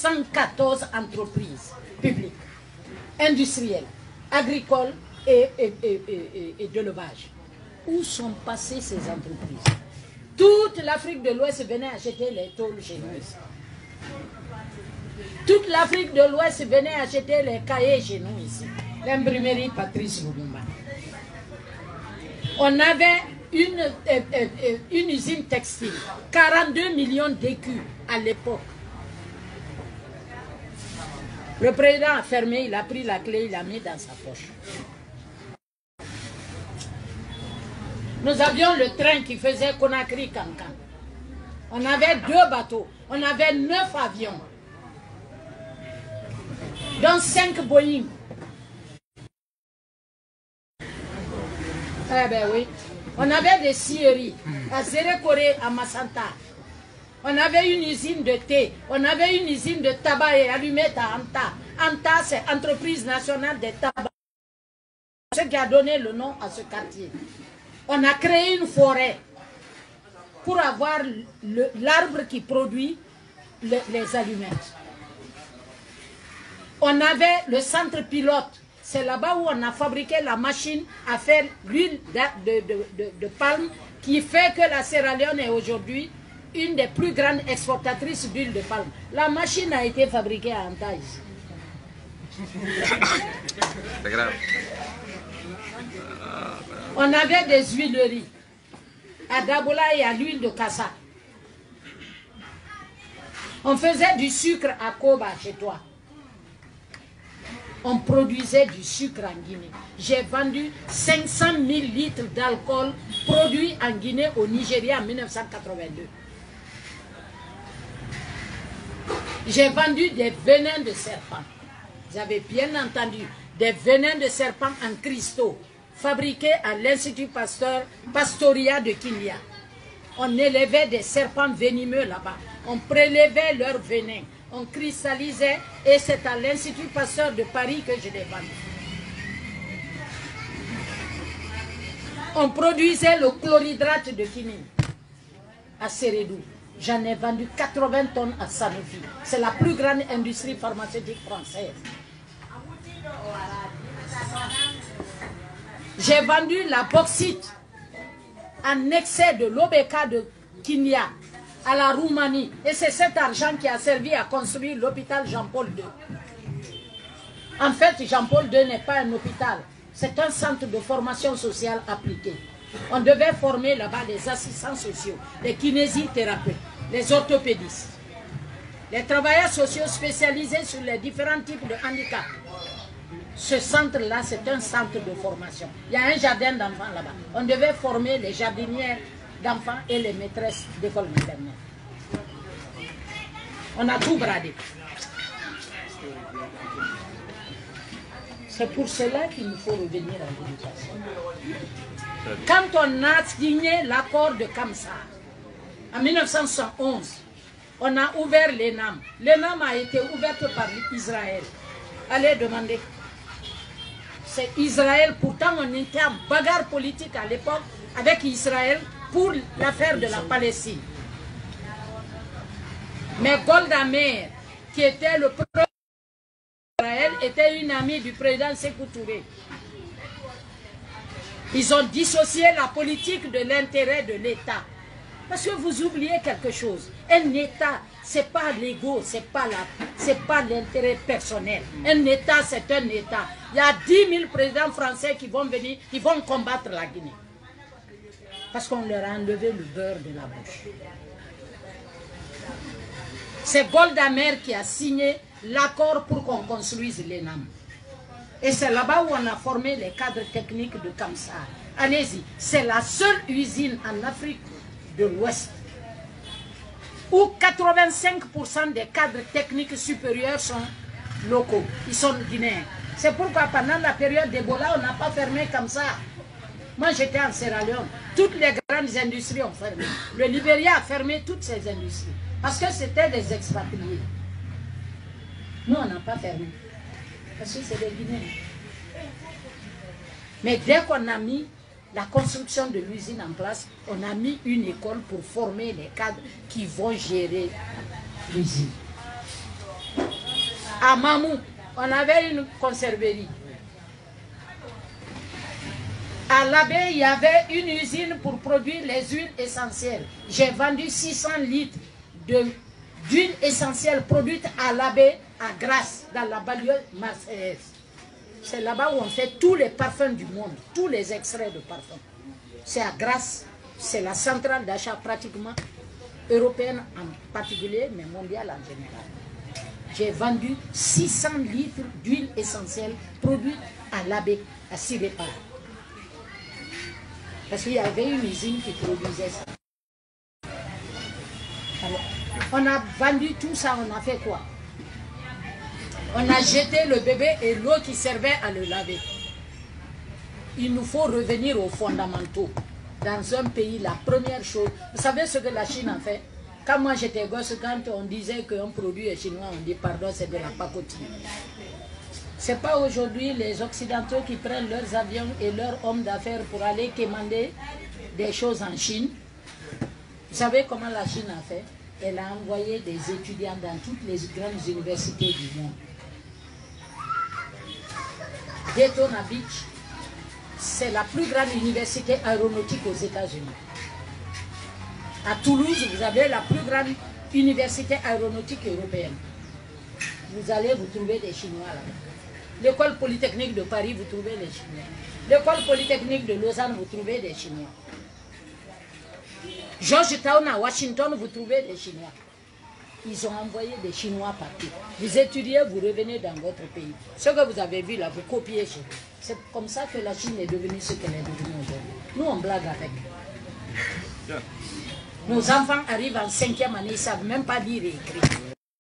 114 entreprises publiques, industrielles, agricoles et d'élevage. Où sont passées ces entreprises? Toute l'Afrique de l'Ouest venait acheter les tôles chez nous ici. Toute l'Afrique de l'Ouest venait acheter les cahiers chez nous ici. L'imprimerie Patrice Lumumba. On avait une usine textile, 42 millions d'écus à l'époque. Le président a fermé, il a pris la clé, il l'a mis dans sa poche. Nous avions le train qui faisait Conakry-Cancan. On avait 2 bateaux, on avait 9 avions, dont 5 Boeing. Eh ben oui. On avait des scieries à Zérekoré, à Massanta. On avait une usine de thé. On avait une usine de tabac et allumettes à Anta. Anta, c'est Entreprise nationale des tabacs. C'est ce qui a donné le nom à ce quartier. On a créé une forêt pour avoir l'arbre qui produit les allumettes. On avait le centre pilote. C'est là-bas où on a fabriqué la machine à faire l'huile de palme qui fait que la Sierra Leone est aujourd'hui une des plus grandes exportatrices d'huile de palme. La machine a été fabriquée à Anta ici. C'est grave. On avait des huileries à Dabola et à l'huile de Kassa. On faisait du sucre à Koba chez toi. On produisait du sucre en Guinée. J'ai vendu 500 000 litres d'alcool produit en Guinée au Nigeria en 1982. J'ai vendu des venins de serpent. Vous avez bien entendu, des venins de serpent en cristaux fabriqués à l'Institut Pastoria de Kinya. On élevait des serpents venimeux là-bas. On prélevait leurs venins. On cristallisait et c'est à l'Institut Pasteur de Paris que je les vendais. On produisait le chlorhydrate de quinine à Sérédou. J'en ai vendu 80 tonnes à Sanofi. C'est la plus grande industrie pharmaceutique française. J'ai vendu la bauxite en excès de l'OBK de Kinya à la Roumanie. Et c'est cet argent qui a servi à construire l'hôpital Jean-Paul II. En fait, Jean-Paul II n'est pas un hôpital. C'est un centre de formation sociale appliquée. On devait former là-bas les assistants sociaux, les kinésithérapeutes, les orthopédistes, les travailleurs sociaux spécialisés sur les différents types de handicap. Ce centre-là, c'est un centre de formation. Il y a un jardin d'enfants là-bas. On devait former les jardinières d'enfants et les maîtresses d'école maternelle. On a tout bradé. C'est pour cela qu'il nous faut revenir à l'éducation. Quand on a signé l'accord de Kamsar, en 1971, on a ouvert l'ENAM. L'ENAM a été ouverte par Israël. Allez demander. C'est Israël, pourtant on était en bagarre politique à l'époque avec Israël pour l'affaire de la Palestine. Mais Golda Meir, qui était le premier d'Israël, était une amie du président Sékou Touré. Ils ont dissocié la politique de l'intérêt de l'État. Parce que vous oubliez quelque chose. Un État, ce n'est pas l'ego, ce n'est pas l'intérêt personnel. Un État, c'est un État. Il y a 10 000 présidents français qui vont venir, qui vont combattre la Guinée. Parce qu'on leur a enlevé le beurre de la bouche. C'est Golda Meir qui a signé l'accord pour qu'on construise l'ENAM. Et c'est là-bas où on a formé les cadres techniques de Kamsar. Allez-y, c'est la seule usine en Afrique de l'Ouest où 85% des cadres techniques supérieurs sont locaux, ils sont guinéens. C'est pourquoi pendant la période d'Ebola, on n'a pas fermé comme ça. Moi j'étais en Sierra Leone, toutes les grandes industries ont fermé. Le Libéria a fermé toutes ces industries parce que c'était des expatriés. Nous on n'a pas fermé parce que c'est des Guinéens. Mais dès qu'on a mis la construction de l'usine en place, on a mis une école pour former les cadres qui vont gérer l'usine. À Mamou, on avait une conserverie. À Labé, il y avait une usine pour produire les huiles essentielles. J'ai vendu 600 litres d'huile essentielle produite à Labé, à Grasse, dans la banlieue marseillaise. C'est là-bas où on fait tous les parfums du monde, tous les extraits de parfums. C'est à Grasse, c'est la centrale d'achat pratiquement européenne en particulier, mais mondiale en général. J'ai vendu 600 litres d'huile essentielle produite à Labé, à Sirépar. Parce qu'il y avait une usine qui produisait ça. Alors, on a vendu tout ça, on a fait quoi? On a jeté le bébé et l'eau qui servait à le laver. Il nous faut revenir aux fondamentaux. Dans un pays, la première chose... Vous savez ce que la Chine a fait? Quand moi j'étais gosse, quand on disait qu'un produit est chinois, on dit pardon, c'est de la pacotille. Ce n'est pas aujourd'hui les Occidentaux qui prennent leurs avions et leurs hommes d'affaires pour aller commander des choses en Chine. Vous savez comment la Chine a fait? Elle a envoyé des étudiants dans toutes les grandes universités du monde. Daytona Beach, c'est la plus grande université aéronautique aux États-Unis. À Toulouse, vous avez la plus grande université aéronautique européenne. Vous allez vous trouver des Chinois là-bas. L'école polytechnique de Paris, vous trouvez les Chinois. L'école polytechnique de Lausanne, vous trouvez des Chinois. Georgetown à Washington, vous trouvez des Chinois. Ils ont envoyé des Chinois partout. Vous étudiez, vous revenez dans votre pays. Ce que vous avez vu là, vous copiez chez vous. C'est comme ça que la Chine est devenue ce qu'elle est devenue aujourd'hui. Nous, on blague avec. Nos enfants arrivent en 5e année, ils ne savent même pas lire et écrire.